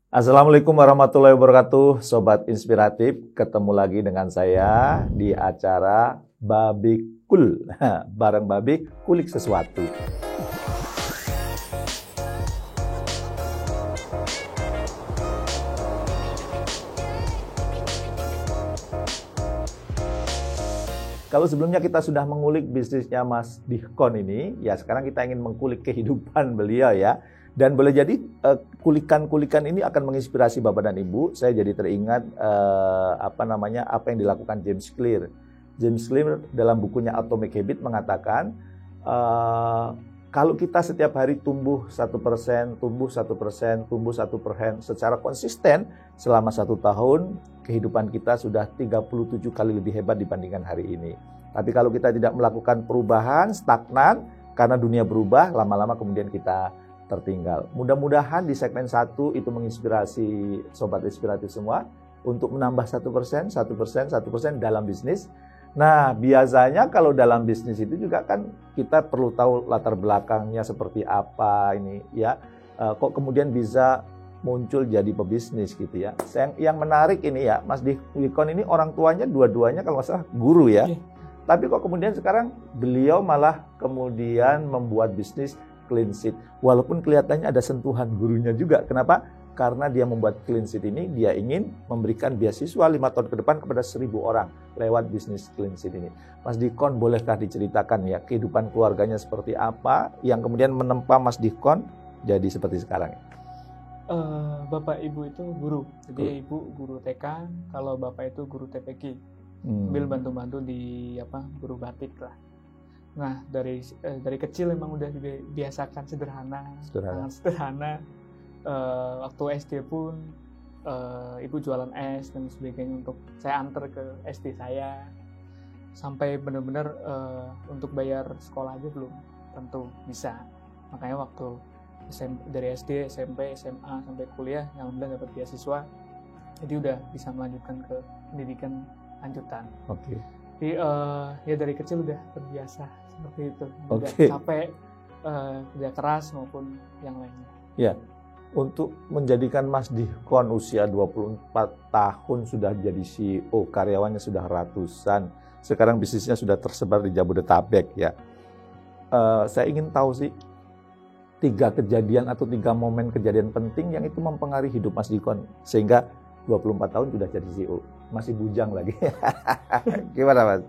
Assalamualaikum warahmatullahi wabarakatuh, Sobat Inspiratif. Ketemu lagi dengan saya di acara Babikul. Bareng Babik, kulik sesuatu. Kalau sebelumnya kita sudah mengulik bisnisnya Mas Dihkon ini, ya sekarang kita ingin mengkulik kehidupan beliau ya. Dan boleh jadi kulikan-kulikan ini akan menginspirasi Bapak dan Ibu. Saya jadi teringat apa yang dilakukan James Clear. James Clear dalam bukunya Atomic Habit mengatakan kalau kita setiap hari tumbuh 1%, tumbuh 1%, tumbuh 1% secara konsisten selama 1 tahun, kehidupan kita sudah 37 kali lebih hebat dibandingkan hari ini. Tapi kalau kita tidak melakukan perubahan, stagnan, karena dunia berubah, lama-lama kemudian kita tertinggal. Mudah-mudahan di segmen 1 itu menginspirasi Sobat Inspiratif semua untuk menambah 1%, 1%, 1% dalam bisnis. Nah, biasanya kalau dalam bisnis itu juga kan kita perlu tahu latar belakangnya seperti apa ini ya. Kok kemudian bisa muncul jadi pebisnis gitu ya. Yang menarik ini ya, Mas Dihkon ini orang tuanya dua-duanya kalau nggak salah guru ya. Tapi kok kemudian sekarang beliau malah kemudian membuat bisnis Clean Sheet. Walaupun kelihatannya ada sentuhan gurunya juga. Kenapa? Karena dia membuat Clean Sheet ini, dia ingin memberikan beasiswa 5 tahun ke depan kepada 1.000 orang lewat bisnis Clean Sheet ini. Mas Dihkon, bolehkah diceritakan ya kehidupan keluarganya seperti apa yang kemudian menempa Mas Dihkon jadi seperti sekarang? Bapak ibu itu guru, jadi ibu guru TK, kalau bapak itu guru TPG, sambil bantu-bantu di guru batik lah. Nah dari kecil memang udah dibiasakan sangat sederhana. Waktu SD pun ibu jualan es dan sebagainya untuk saya antar ke SD saya, sampai benar-benar untuk bayar sekolah aja belum tentu bisa. Makanya waktu dari SD, SMP, SMA sampai kuliah yang udah dapat beasiswa, jadi udah bisa melanjutkan ke pendidikan lanjutan. Oke. Jadi ya dari kecil udah terbiasa seperti itu, udah capek kerja keras maupun yang lainnya. Ya, untuk menjadikan Mas Dihkon usia 24 tahun sudah jadi CEO, karyawannya sudah ratusan, sekarang bisnisnya sudah tersebar di Jabodetabek ya. Saya ingin tahu sih 3 kejadian atau 3 momen kejadian penting yang itu mempengaruhi hidup Mas Dihkon sehingga 24 tahun sudah jadi CEO. Masih bujang lagi. Gimana Mas?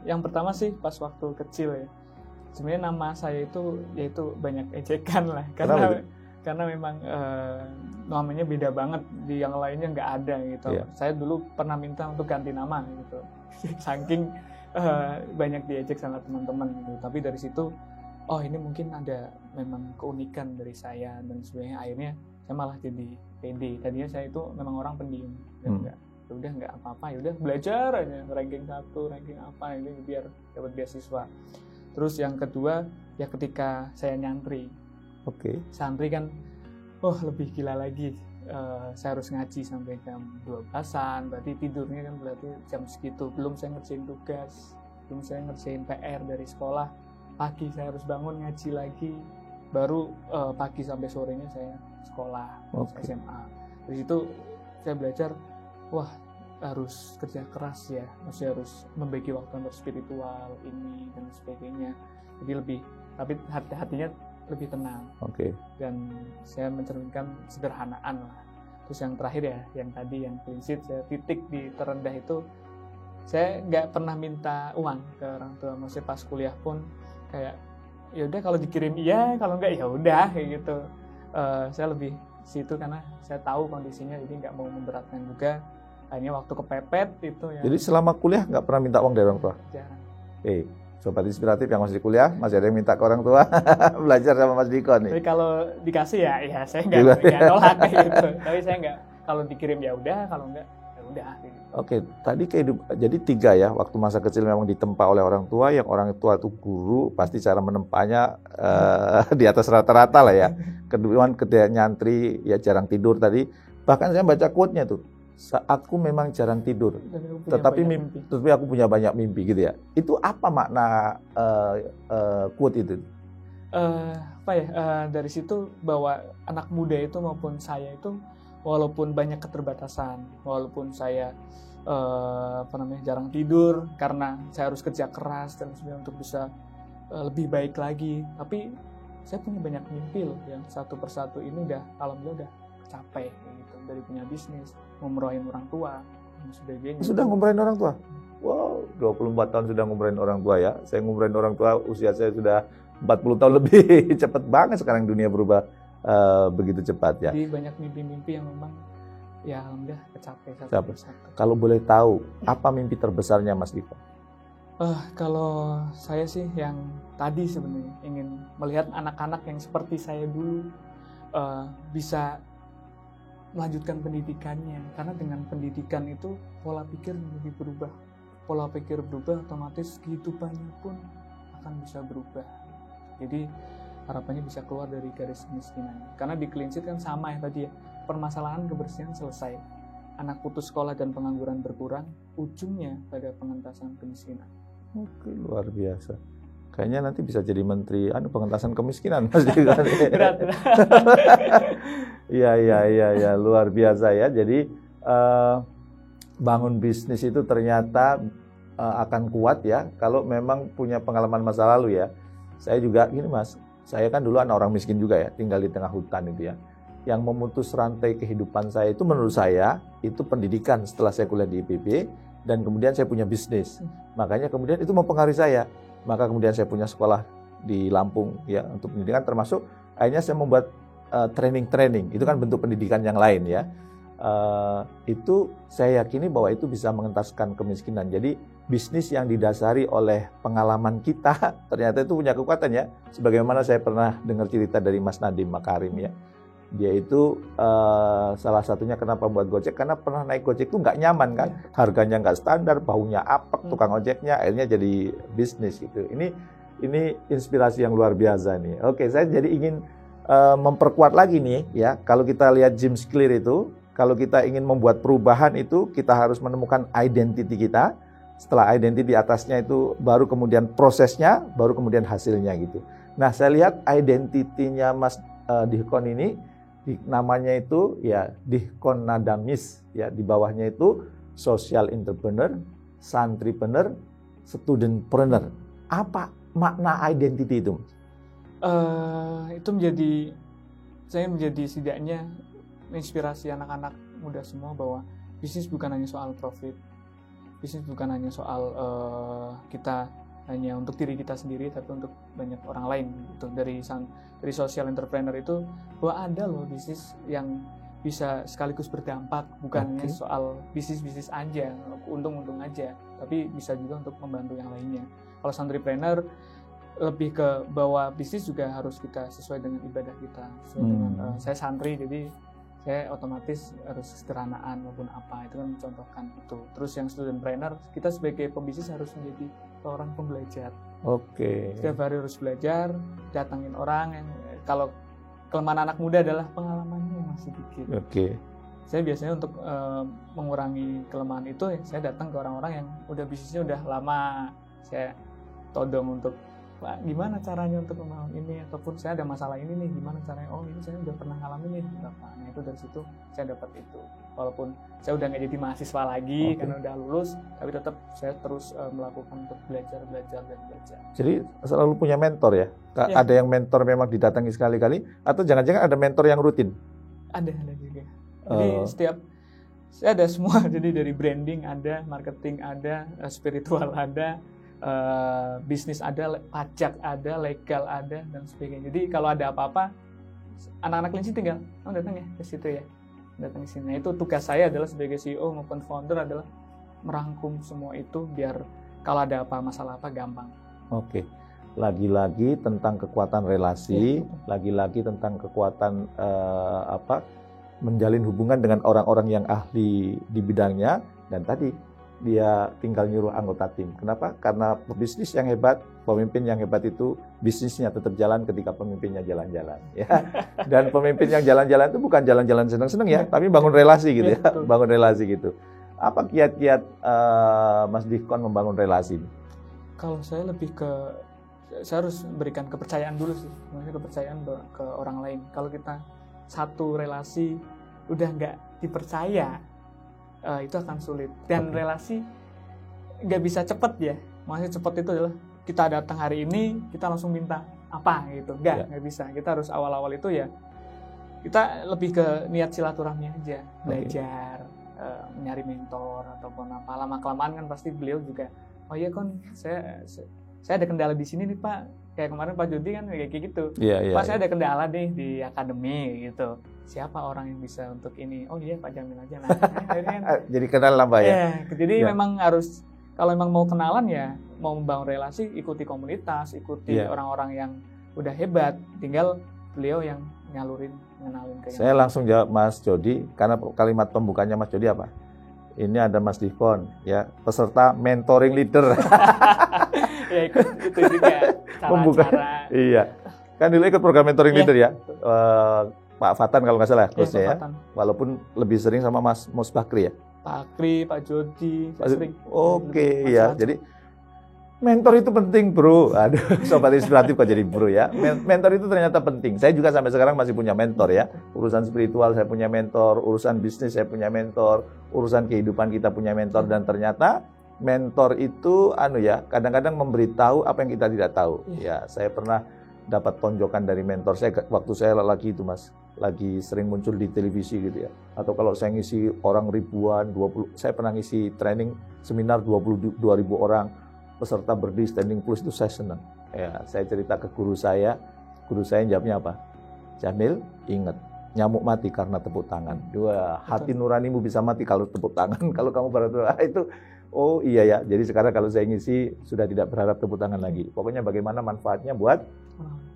Yang pertama sih pas waktu kecil ya. Sebenarnya nama saya itu yaitu banyak ejekan lah. Karena memang namanya beda banget, di yang lainnya nggak ada gitu. Yeah. Saya dulu pernah minta untuk ganti nama gitu. Saking banyak diejek sama teman-teman gitu. Tapi dari situ, oh ini mungkin ada memang keunikan dari saya dan sebagainya. Akhirnya saya malah jadi pede. Tadinya saya itu memang orang pendiam dan nggak apa-apa, ya udah belajar aja, ranking 1, ranking apa ini biar dapat beasiswa. Terus yang kedua ya ketika saya nyantri. Santri kan lebih gila lagi. Saya harus ngaji sampai jam 12-an, berarti tidurnya kan berarti jam segitu. Belum saya ngerjain tugas, belum saya ngerjain PR dari sekolah. Pagi saya harus bangun ngaji lagi, baru pagi sampai sorenya saya sekolah SMA. Dari situ saya belajar, harus kerja keras ya, masih harus membagi waktu untuk spiritual ini dan sebagainya. Jadi tapi hatinya lebih tenang. Dan saya mencerminkan sederhanaan lah. Terus yang terakhir ya, yang tadi yang Clean Sheet, saya titik di terendah itu, saya nggak pernah minta uang ke orang tua. Maksudnya pas kuliah pun kayak ya udah kalau dikirim iya, kalau enggak ya udah kayak gitu. Saya lebih situ karena saya tahu kondisinya, jadi nggak mau memberatkan juga. Akhirnya waktu kepepet itu ya. Jadi selama kuliah nggak pernah minta uang dari orang tua? Jarang. Sobat Inspiratif yang masih kuliah, masih ada yang minta ke orang tua belajar sama Mas Dihkon nih. Tapi kalau dikasih ya saya nggak nolak gitu. Tapi saya nggak, kalau dikirim ya udah, kalau enggak ya udah. Gitu. Tadi jadi 3 ya, waktu masa kecil memang ditempa oleh orang tua, yang orang tua itu guru, pasti cara menempanya di atas rata-rata lah ya. Kedua ketika nyantri ya jarang tidur tadi, bahkan saya baca quote-nya tuh, saatku memang jarang tidur, tetapi aku punya banyak mimpi gitu ya. Itu apa makna quote itu? Dari situ bahwa anak muda itu maupun saya itu walaupun banyak keterbatasan, walaupun saya jarang tidur karena saya harus kerja keras dan sebagainya untuk bisa lebih baik lagi, tapi saya punya banyak mimpi loh yang satu persatu ini udah alhamdulillah udah capai gitu. Dari punya bisnis, ngumrohin orang tua dan sebagainya. Sudah ngumrohin orang tua? Wow, 24 tahun sudah ngumrohin orang tua ya. Saya ngumrohin orang tua usia saya sudah 40 tahun lebih. Cepet banget sekarang dunia berubah begitu cepat ya. Jadi banyak mimpi-mimpi yang memang ya alhamdulillah kecapai satu persatu. Kalau boleh tahu, apa mimpi terbesarnya Mas Diko? Kalau saya sih yang tadi sebenarnya ingin melihat anak-anak yang seperti saya dulu bisa melanjutkan pendidikannya, karena dengan pendidikan itu pola pikir lebih berubah. Pola pikir berubah, otomatis kehidupannya pun akan bisa berubah. Jadi harapannya bisa keluar dari garis kemiskinan. Karena di Clean Sheet kan sama ya tadi ya, permasalahan kebersihan selesai, anak putus sekolah dan pengangguran berkurang, ujungnya pada pengentasan kemiskinan. Oke, luar biasa. Kayaknya nanti bisa jadi menteri pengentasan kemiskinan Mas Diko. Berat. Iya, luar biasa ya. Jadi bangun bisnis itu ternyata akan kuat ya kalau memang punya pengalaman masa lalu ya. Saya juga gini Mas, saya kan dulu anak orang miskin juga ya, tinggal di tengah hutan itu ya. Yang memutus rantai kehidupan saya itu menurut saya itu pendidikan setelah saya kuliah di IPB dan kemudian saya punya bisnis. Makanya kemudian itu mempengaruhi saya. Maka kemudian saya punya sekolah di Lampung ya untuk pendidikan, termasuk akhirnya saya membuat training. Itu kan bentuk pendidikan yang lain ya. Itu saya yakini bahwa itu bisa mengentaskan kemiskinan. Jadi bisnis yang didasari oleh pengalaman kita ternyata itu punya kekuatan ya. Sebagaimana saya pernah dengar cerita dari Mas Nadiem Makarim ya. Dia itu salah satunya kenapa buat Gojek, karena pernah naik Gojek itu nggak nyaman kan, harganya nggak standar, baunya apek, tukang ojeknya, akhirnya jadi bisnis gitu. Ini inspirasi yang luar biasa nih. Oke, saya jadi ingin memperkuat lagi nih ya. Kalau kita lihat James Clear itu, kalau kita ingin membuat perubahan itu kita harus menemukan identity kita. Setelah identity di atasnya itu baru kemudian prosesnya, baru kemudian hasilnya gitu. Nah, saya lihat identitinya Mas Dihkon ini namanya itu ya Dihkon Nadamis ya, di bawahnya itu social entrepreneur, santripreneur, studentpreneur. Apa makna identity itu? Itu saya menjadi setidaknya menginspirasi anak-anak muda semua bahwa bisnis bukan hanya soal profit, bisnis bukan hanya soal kita hanya untuk diri kita sendiri, tapi untuk banyak orang lain gitu. Dari social entrepreneur itu bahwa ada loh bisnis yang bisa sekaligus berdampak, bukan hanya soal bisnis aja, untung aja, tapi bisa juga untuk membantu yang lainnya. Kalau santripreneur lebih ke bahwa bisnis juga harus kita sesuai dengan ibadah kita, sesuai dengan saya santri, jadi saya otomatis harus kesederhanaan maupun apa, itu kan mencontohkan itu. Terus yang studentpreneur, kita sebagai pembisnis harus menjadi seorang pembelajar. Oke. Setiap hari harus belajar, datangin orang yang kalau kelemahan anak muda adalah pengalamannya yang masih dikit. Oke. Saya biasanya untuk mengurangi kelemahan itu, saya datang ke orang-orang yang udah bisnisnya udah lama. Saya todong untuk, Pak, gimana caranya untuk membangun ini, ataupun saya ada masalah ini nih, gimana caranya? Oh, ini saya udah pernah ngalamin nih, Bapak. Nah, itu dari situ saya dapat itu. Walaupun saya udah nggak jadi mahasiswa lagi karena udah lulus, tapi tetap saya terus melakukan untuk belajar. Jadi selalu punya mentor ya? Ya. Ada yang mentor memang didatangi sekali-kali, atau jangan-jangan ada mentor yang rutin? Ada juga. Jadi saya ada semua. Jadi dari branding ada, marketing ada, spiritual ada, bisnis ada, pajak ada, legal ada, dan sebagainya. Jadi kalau ada apa-apa, anak-anak Clean Sheet tinggal datang ya ke situ ya, datang ke sini. Nah, itu tugas saya adalah sebagai CEO maupun founder adalah merangkum semua itu biar kalau ada apa masalah apa gampang. Oke, lagi-lagi tentang kekuatan relasi, lagi-lagi tentang kekuatan menjalin hubungan dengan orang-orang yang ahli di bidangnya, dan tadi dia tinggal nyuruh anggota tim. Kenapa? Karena pebisnis yang hebat, pemimpin yang hebat itu bisnisnya tetap jalan ketika pemimpinnya jalan-jalan. Ya. Dan pemimpin yang jalan-jalan itu bukan jalan-jalan senang-senang ya, tapi bangun relasi gitu ya, bangun relasi gitu. Apa kiat-kiat Mas Dihkon membangun relasi? Kalau saya lebih ke saya harus berikan kepercayaan dulu sih, maksudnya kepercayaan ke orang lain. Kalau kita satu relasi udah nggak dipercaya, itu akan sulit. Dan relasi nggak bisa cepet ya, maksudnya cepet itu adalah kita datang hari ini kita langsung minta apa gitu, nggak bisa. Kita harus awal-awal itu ya kita lebih ke niat silaturahmi aja, belajar, nyari mentor ataupun apa. Lama-kelamaan kan pasti beliau juga, oh iya kon, saya ada kendala di sini nih Pak. Kayak kemarin Pak Jody kan kayak gitu. Pak, saya ada kendala nih di akademi gitu. Siapa orang yang bisa untuk ini? Oh iya Pak Jamil aja. Nah, kan, jadi kenal lah Pak ya. Jadi memang harus, kalau memang mau kenalan ya, mau membangun relasi, ikuti komunitas, ikuti orang-orang yang udah hebat. Tinggal beliau yang ngenalin ke saya langsung jawab Mas Jody, karena kalimat pembukanya Mas Jody apa? Ini ada Mas Dikon, ya, peserta mentoring leader. Ya itu juga cara-cara. Iya, kan dulu ikut program mentoring leader ya. Pak Fatan kalau nggak salah, coachnya ya. Walaupun lebih sering sama Mas Bakri ya. Pak Bakri, Pak Jody, sering. Oke, ya. Jadi mentor itu penting bro. Aduh, sobat inspiratif kok jadi bro ya. Mentor itu ternyata penting. Saya juga sampai sekarang masih punya mentor ya. Urusan spiritual saya punya mentor, urusan bisnis saya punya mentor, urusan kehidupan kita punya mentor. Dan ternyata mentor itu kadang-kadang memberitahu apa yang kita tidak tahu. Ya, saya pernah dapat tonjokan dari mentor saya waktu saya lagi itu Mas, lagi sering muncul di televisi gitu ya. Atau kalau saya ngisi orang ribuan, 20, saya pernah ngisi training seminar 22.000 orang. Peserta berdiri standing plus, itu saya senang. Ya, saya cerita ke guru saya jawabnya apa? Jamil, ingat, nyamuk mati karena tepuk tangan. Hati nuranimu bisa mati kalau tepuk tangan. Kalau kamu berdoa itu, oh iya ya. Jadi sekarang kalau saya ngisi sudah tidak berharap tepuk tangan lagi. Pokoknya bagaimana manfaatnya buat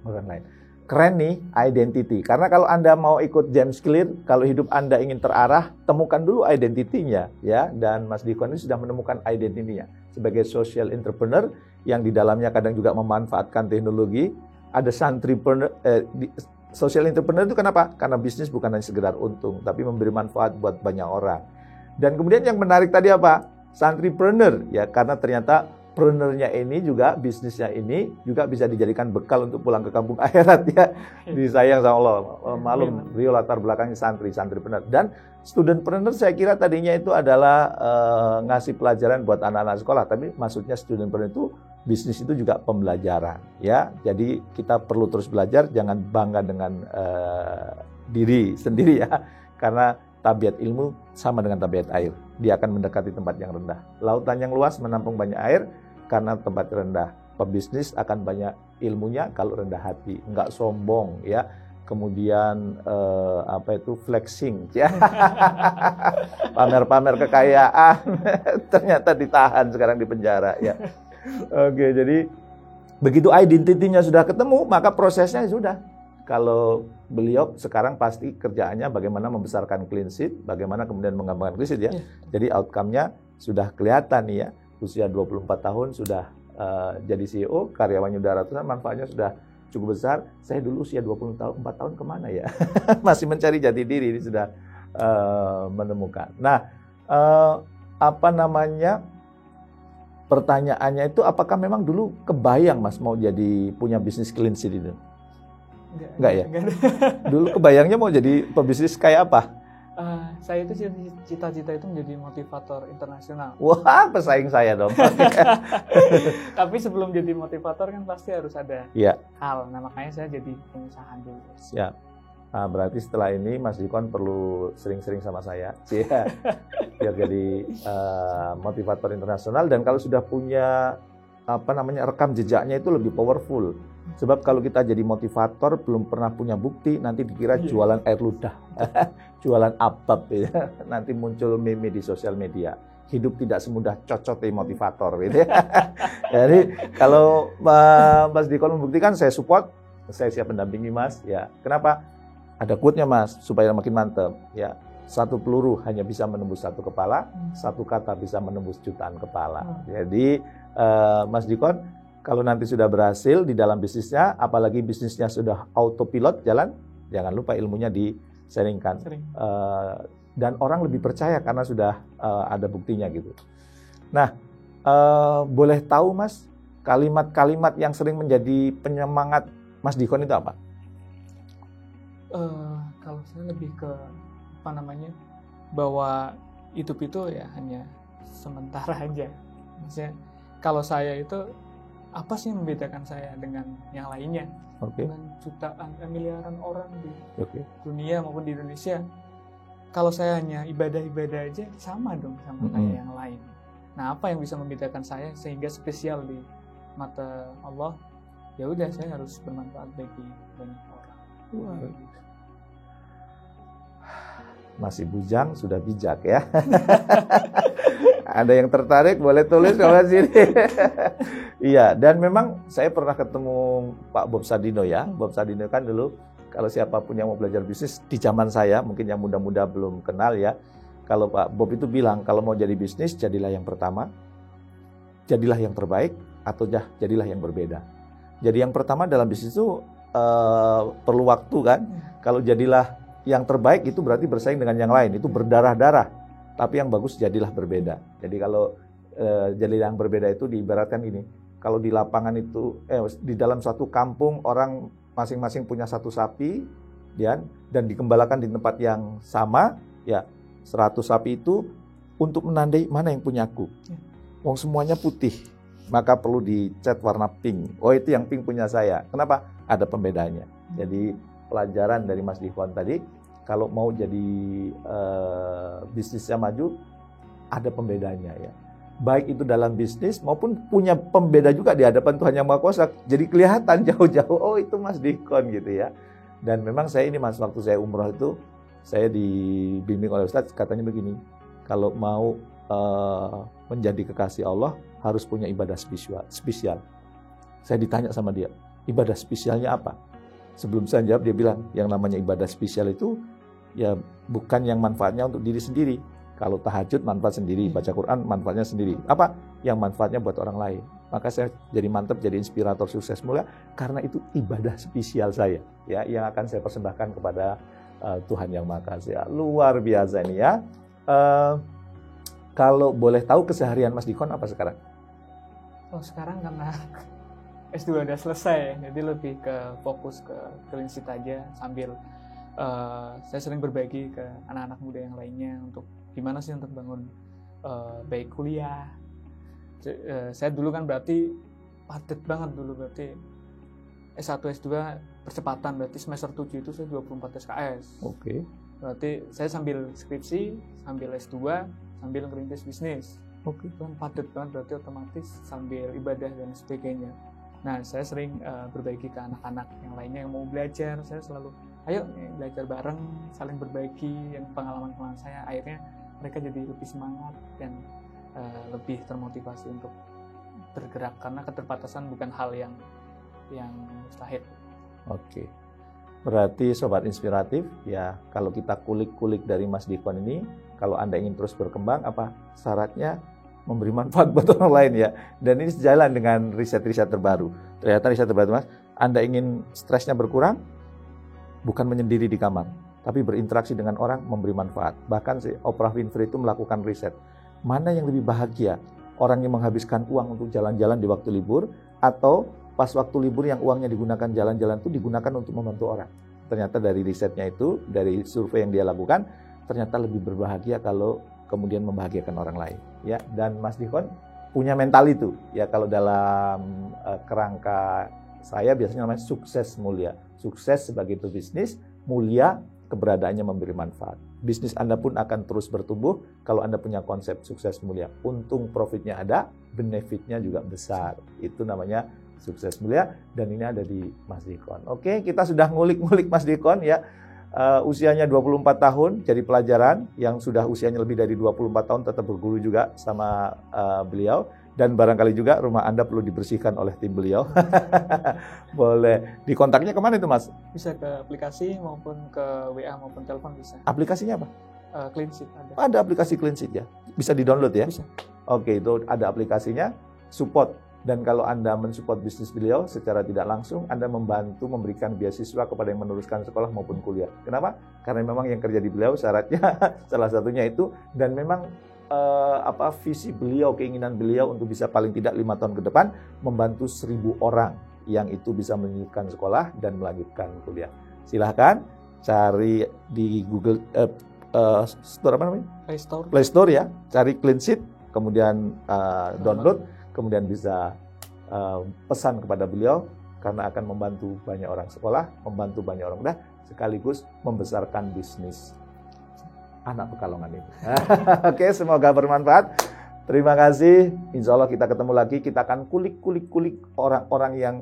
orang lain. Keren nih, identity. Karena kalau Anda mau ikut James Clear, kalau hidup Anda ingin terarah, temukan dulu identitinya, ya. Dan Mas Dikon ini sudah menemukan identitinya sebagai social entrepreneur yang di dalamnya kadang juga memanfaatkan teknologi. Ada santripreneur, social entrepreneur itu kenapa? Karena bisnis bukan hanya sekedar untung, tapi memberi manfaat buat banyak orang. Dan kemudian yang menarik tadi apa? Santripreneur, ya, karena ternyata preneurnya ini juga, bisnisnya ini juga bisa dijadikan bekal untuk pulang ke kampung akhirat ya. Disayang sama Allah. Malum, beliau latar belakangnya santripreneur. Dan studentpreneur saya kira tadinya itu adalah ngasih pelajaran buat anak-anak sekolah. Tapi maksudnya studentpreneur itu, bisnis itu juga pembelajaran ya. Jadi kita perlu terus belajar, jangan bangga dengan diri sendiri ya. Karena tabiat ilmu sama dengan tabiat air. Dia akan mendekati tempat yang rendah. Lautan yang luas menampung banyak air karena tempat rendah. Pebisnis akan banyak ilmunya kalau rendah hati, enggak sombong ya. Kemudian flexing ya. Pamer-pamer kekayaan ternyata ditahan sekarang di penjara ya. Oke, jadi begitu identitinya sudah ketemu, maka prosesnya sudah. Kalau beliau sekarang pasti kerjaannya bagaimana membesarkan clean sheet, bagaimana kemudian mengembangkan clean sheet ya. Jadi outcome-nya sudah kelihatan nih ya. Usia 24 tahun sudah jadi CEO, karyawannya udah ratusan, manfaatnya sudah cukup besar. Saya dulu usia 24 tahun kemana ya? Masih mencari jati diri, ini sudah menemukan. Nah, pertanyaannya itu apakah memang dulu kebayang Mas mau jadi punya bisnis clean sheet itu? Enggak ya? Dulu kebayangnya mau jadi pebisnis kayak apa? Saya itu cita-cita itu menjadi motivator internasional. Wah, pesaing saya dong. Tapi sebelum jadi motivator kan pasti harus ada hal. Nah, makanya saya jadi pengusaha dulu. Siap. Nah, berarti setelah ini Mas Dikon perlu sering-sering sama saya. Ya. Biar jadi motivator internasional. Dan kalau sudah punya rekam jejaknya itu lebih powerful. Sebab kalau kita jadi motivator belum pernah punya bukti, nanti dikira jualan air ludah, jualan abab ya. Nanti muncul meme di sosial media. Hidup tidak semudah cocok motivator gitu ya. Jadi kalau Mas Dikon membuktikan, saya support, saya siap mendampingi Mas ya. Kenapa? Ada quote-nya Mas supaya makin mantap ya. Satu peluru hanya bisa menembus satu kepala, satu kata bisa menembus jutaan kepala. Jadi Mas Dikon, kalau nanti sudah berhasil di dalam bisnisnya, apalagi bisnisnya sudah autopilot jalan, jangan lupa ilmunya di-sharingkan. Dan orang lebih percaya karena sudah ada buktinya gitu. Nah, boleh tahu Mas, kalimat-kalimat yang sering menjadi penyemangat Mas Dikon itu apa? Kalau saya lebih ke bahwa hidup itu ya hanya sementara aja. Maksudnya kalau saya itu apa sih yang membedakan saya dengan yang lainnya? Dengan jutaan, miliaran orang di dunia maupun di Indonesia. Kalau saya hanya ibadah-ibadah aja, sama dong sama kayak yang lain. Nah, apa yang bisa membedakan saya sehingga spesial di mata Allah? Ya udah, saya harus bermanfaat bagi banyak orang. Masih bujang, sudah bijak ya. Ada yang tertarik, boleh tulis kalau sini. Iya, dan memang saya pernah ketemu Pak Bob Sadino ya. Bob Sadino kan dulu, kalau siapapun yang mau belajar bisnis di zaman saya, mungkin yang muda-muda belum kenal ya. Kalau Pak Bob itu bilang, kalau mau jadi bisnis, jadilah yang pertama, jadilah yang terbaik, atau jadilah yang berbeda. Jadi yang pertama dalam bisnis itu perlu waktu kan. Kalau jadilah yang terbaik itu berarti bersaing dengan yang lain, itu berdarah-darah. Tapi yang bagus jadilah berbeda. Jadi kalau jadi yang berbeda itu diibaratkan ini. Kalau di lapangan itu, di dalam suatu kampung orang masing-masing punya satu sapi, ya, dan dikembalakan di tempat yang sama, ya 100 sapi itu untuk menandai mana yang punya aku. Wong semuanya putih, maka perlu dicat warna pink. Oh itu yang pink punya saya. Kenapa? Ada pembedanya. Jadi pelajaran dari Mas Dikon tadi, kalau mau jadi bisnisnya maju, ada pembedanya ya. Baik itu dalam bisnis maupun punya pembeda juga di hadapan Tuhan Yang Maha Kuasa. Jadi kelihatan jauh-jauh, oh itu Mas Dikon gitu ya. Dan memang saya ini Mas, waktu saya umroh itu, saya dibimbing oleh Ustadz, katanya begini, kalau mau menjadi kekasih Allah, harus punya ibadah spesial. Saya ditanya sama dia, ibadah spesialnya apa? Sebelum saya jawab, dia bilang, yang namanya ibadah spesial itu, ya bukan yang manfaatnya untuk diri sendiri. Kalau tahajud manfaat sendiri, baca Quran manfaatnya sendiri. Apa? Yang manfaatnya buat orang lain. Maka saya jadi mantap, jadi inspirator sukses mulia, karena itu ibadah spesial saya, ya, yang akan saya persembahkan kepada Tuhan Yang Maha Kuasa. Luar biasa ini ya. Kalau boleh tahu keseharian Mas Dikon apa sekarang? Oh sekarang karena S2 udah selesai, jadi lebih ke fokus ke clean sheet aja, sambil saya sering berbagi ke anak-anak muda yang lainnya untuk gimana sih untuk bangun baik kuliah. Saya dulu kan berarti padat banget dulu, berarti S1, S2 percepatan, berarti semester 7 itu saya 24 SKS. Oke. Berarti saya sambil skripsi, sambil S2, sambil ngerintis bisnis. Oke. Kan padat banget, berarti otomatis sambil ibadah dan sebagainya. Nah, saya sering berbagi ke anak-anak yang lainnya yang mau belajar. Saya selalu, ayo belajar bareng, saling berbagi yang pengalaman-pengalaman saya. Akhirnya mereka jadi lebih semangat dan lebih termotivasi untuk bergerak, karena keterbatasan bukan hal yang mustahil. Oke. Berarti sobat inspiratif, ya kalau kita kulik-kulik dari Mas Dikon ini, kalau Anda ingin terus berkembang, apa syaratnya? Memberi manfaat buat orang lain ya. Dan ini sejalan dengan riset-riset terbaru. Ternyata riset terbaru Mas, Anda ingin stresnya berkurang, bukan menyendiri di kamar, tapi berinteraksi dengan orang, memberi manfaat. Bahkan si Oprah Winfrey itu melakukan riset. Mana yang lebih bahagia? Orang yang menghabiskan uang untuk jalan-jalan di waktu libur, atau pas waktu libur yang uangnya digunakan jalan-jalan itu digunakan untuk membantu orang. Ternyata dari risetnya itu, dari survei yang dia lakukan, ternyata lebih berbahagia kalau kemudian membahagiakan orang lain. Ya, dan Mas Dikon punya mental itu. Ya, kalau dalam kerangka saya biasanya namanya sukses mulia. Sukses sebagai pebisnis, mulia keberadaannya memberi manfaat. Bisnis Anda pun akan terus bertumbuh kalau Anda punya konsep sukses mulia. Untung profitnya ada, benefitnya juga besar. Itu namanya sukses mulia, dan ini ada di Mas Dikon. Oke, kita sudah ngulik-ngulik Mas Dikon ya. Usianya 24 tahun, jadi pelajaran. Yang sudah usianya lebih dari 24 tahun tetap berguru juga sama beliau. Dan barangkali juga rumah Anda perlu dibersihkan oleh tim beliau. Boleh. Dikontaknya kemana itu Mas? Bisa ke aplikasi maupun ke WA maupun telepon bisa. Aplikasinya apa? Clean Sheet ada. Ada aplikasi Clean Sheet ya? Bisa di-download ya? Bisa. Oke, itu ada aplikasinya. Support Dan kalau Anda mensupport bisnis beliau secara tidak langsung, Anda membantu memberikan beasiswa kepada yang meneruskan sekolah maupun kuliah. Kenapa? Karena memang yang kerja di beliau syaratnya salah satunya itu, dan memang visi beliau, keinginan beliau untuk bisa paling tidak 5 tahun ke depan membantu 1.000 orang yang itu bisa melanjutkan sekolah dan melanjutkan kuliah. Silahkan cari di Google Store apa namanya? Play Store ya, cari Clean Sheet, kemudian download, kemudian bisa pesan kepada beliau karena akan membantu banyak orang sekolah, membantu banyak orang muda, sekaligus membesarkan bisnis anak Pekalongan ini. Oke, semoga bermanfaat. Terima kasih. Insya Allah kita ketemu lagi. Kita akan kulik orang-orang yang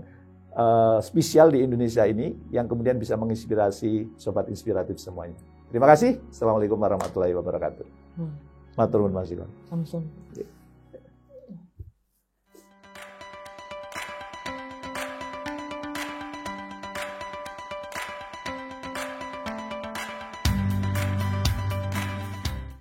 spesial di Indonesia ini, yang kemudian bisa menginspirasi sobat inspiratif semuanya. Terima kasih. Assalamualaikum warahmatullahi wabarakatuh. Matur nuwun Mas Ikon.